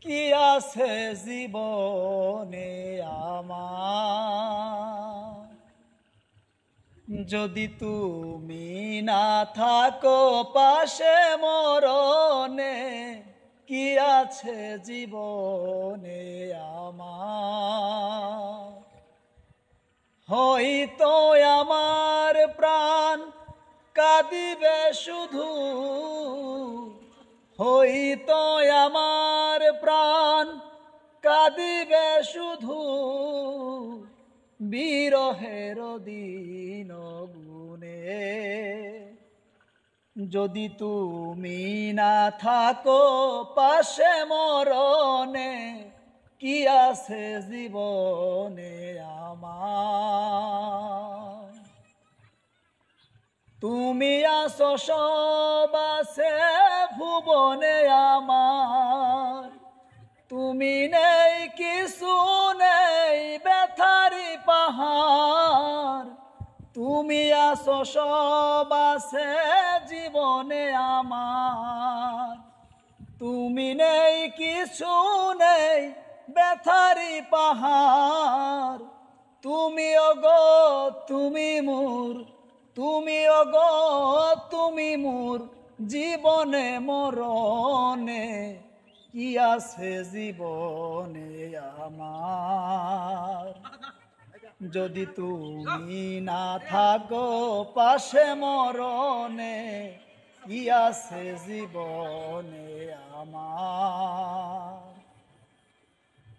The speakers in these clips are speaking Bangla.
কি আছে জীবনে আমার, যদি তুমি না থাকো পাশে মরণে। কি আছে জীবনে আমার, হয়তো আমার প্রাণ কাঁদিবে শুধু, হয়তো আমার প্রাণ কাঁদিবে শুধু, বিরহের দিন গুনে। যদি তুমি না থাকো পাশে মরণে। কি আছে জীবনে আমার, তুমি আছো সব আছে ভুবনে আমার, তুমি নেই কিছু নেই ব্যথারি পাহাড়। তুমি আছো সব আছে জীবনে আমার, তুমি নেই কিছু নেই ব্যথারি পাহাড়। তুমি ওগো তুমি মোর, তুমি ওগো তুমি মোর জীবনে মরণে। কি আছে জীবনে আমার, যদি তুমি না থাকো পাশে মরণে। কি আছে জীবনে আমার,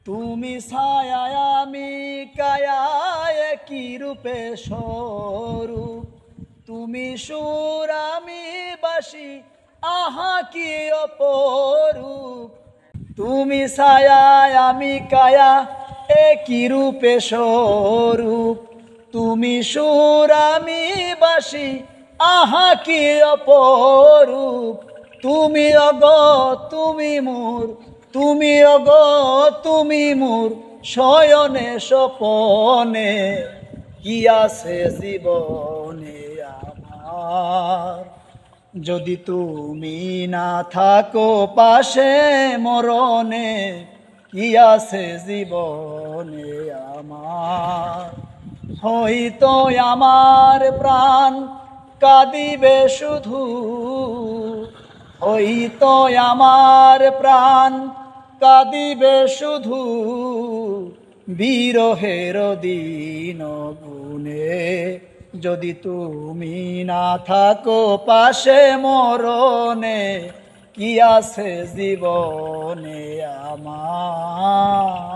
তুমি ছায়া আমি কায়া একই রূপে স্বরূপ। তুমি সুর আমি বাসি আহা কি অপরূপ। তুমি ছায়া আমি কায়া একই রূপে স্বরূপ। তুমি সুর আমি বাসি আহা কি অপরূপ। তুমি অগো তুমি মোর, তুমি অগো তুমি মোর শয়নে স্বপনে। কি আছে জীবনে আমার, যদি তুমি না থাকো পাশে মরণে। কি আছে জীবনে আমার, হয়তো আমার প্রাণ কাঁদিবে শুধু, হয়তো আমার প্রাণ কাঁদিবে শুধু, বিরহের দিন গুনে। যদি তুমি না থাকো পাশে মরণে। কি আছে জীবনে আমার।